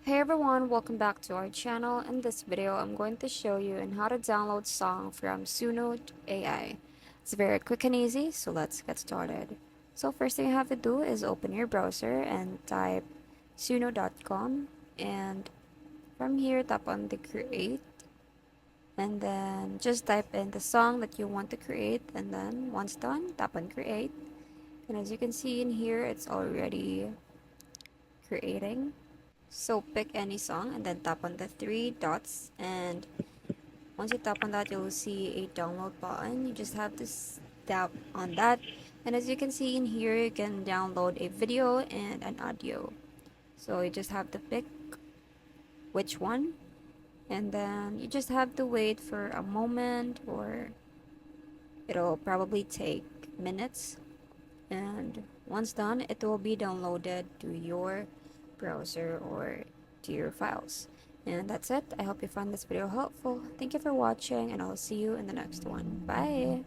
Hey everyone, welcome back to our channel. In this video, I'm going to show you on how to download song from Suno AI. It's very quick and easy, so let's get started. So first thing you have to do is open your browser and type suno.com, and from here tap on the create, and then just type in the song that you want to create, and then once done, tap on create. And as you can see in here, it's already creating. So pick any song and then tap on the three dots, and once you tap on that you'll see a download button. You just have to tap on that, and as you can see in here you can download a video and an audio. So you just have to pick which one, and then you just have to wait for a moment, or it'll probably take minutes, and once done it will be downloaded to your browser or to your files. And that's it. I hope you found this video helpful. Thank you for watching, and I'll see you in the next one. Bye.